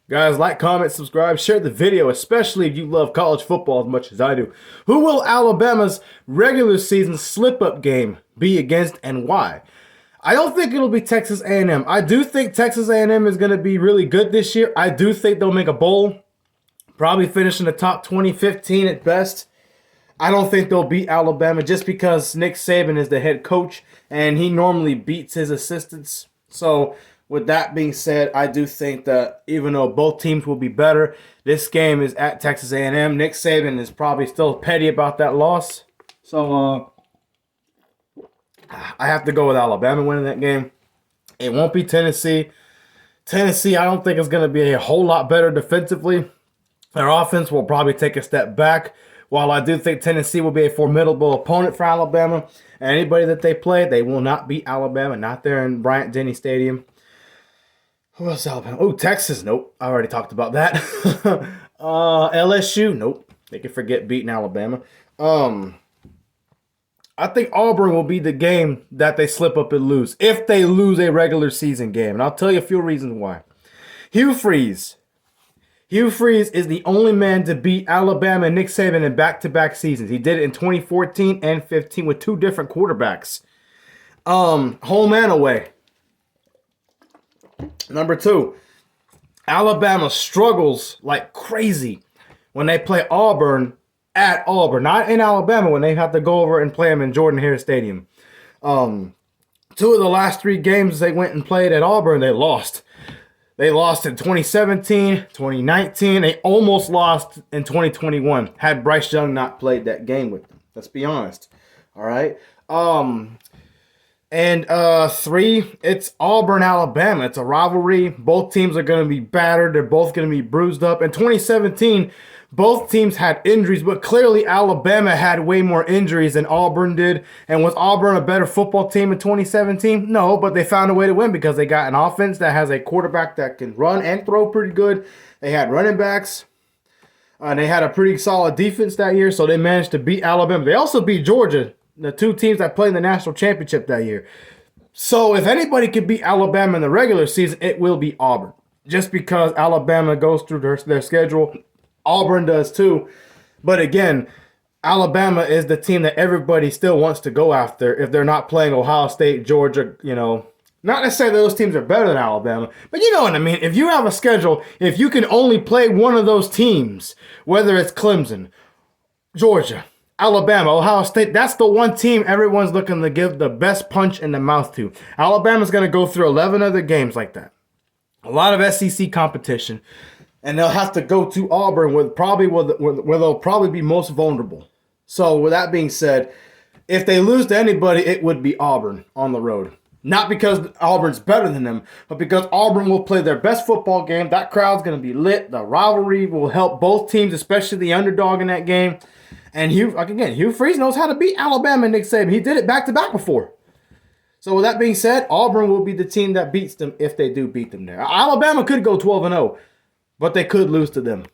Guys, like, comment, subscribe, share the video, especially if you love college football as much as I do. Who will Alabama's regular season slip-up game be against and why? I don't think it'll be Texas A&M. I do think Texas A&M is going to be really good this year. I do think they'll make a bowl, probably finish in the top 20, 15 at best. I don't think they'll beat Alabama just because Nick Saban is the head coach and he normally beats his assistants. So with that being said, I do think that even though both teams will be better, this game is at Texas A&M. Nick Saban is probably still petty about that loss. So I have to go with Alabama winning that game. It won't be Tennessee. Tennessee, I don't think is going to be a whole lot better defensively. Their offense will probably take a step back. While I do think Tennessee will be a formidable opponent for Alabama, and anybody that they play, they will not beat Alabama. Not there in Bryant-Denny Stadium. Who else? Alabama? Oh, Texas. Nope. I already talked about that. LSU. Nope. They can forget beating Alabama. I think Auburn will be the game that they slip up and lose. If they lose a regular season game. And I'll tell you a few reasons why. Hugh Freeze. Hugh Freeze is the only man to beat Alabama and Nick Saban in back-to-back seasons. He did it in 2014 and 15 with two different quarterbacks. Home and away. Number two, Alabama struggles like crazy when they play Auburn at Auburn. Not in Alabama when they have to go over and play them in Jordan-Hare Stadium. Two of the last three games they went and played at Auburn, they lost. They lost in 2017, 2019. They almost lost in 2021 had Bryce Young not played that game with them. Let's be honest. All right. Three, it's Auburn, Alabama. It's a rivalry. Both teams are going to be battered. They're both going to be bruised up. In 2017, both teams had injuries, but clearly Alabama had way more injuries than Auburn did. And was Auburn a better football team in 2017? No, but they found a way to win because they got an offense that has a quarterback that can run and throw pretty good. They had running backs. They had a pretty solid defense that year, so they managed to beat Alabama. They also beat Georgia, the two teams that played in the national championship that year. So if anybody could beat Alabama in the regular season, it will be Auburn. Just because Alabama goes through their schedule. Auburn does too. But again, Alabama is the team that everybody still wants to go after if they're not playing Ohio State, Georgia, Not necessarily those teams are better than Alabama, but you know what I mean. If you have a schedule, if you can only play one of those teams, whether it's Clemson, Georgia, Alabama, Ohio State, that's the one team everyone's looking to give the best punch in the mouth to. Alabama's going to go through 11 other games like that. A lot of SEC competition. And they'll have to go to Auburn where they'll probably be most vulnerable. So with that being said, if they lose to anybody, it would be Auburn on the road. Not because Auburn's better than them, but because Auburn will play their best football game. That crowd's going to be lit. The rivalry will help both teams, especially the underdog in that game. And Hugh Freeze knows how to beat Alabama and Nick Saban. He did it back-to-back before. So with that being said, Auburn will be the team that beats them if they do beat them there. Alabama could go 12-0. But they could lose to them.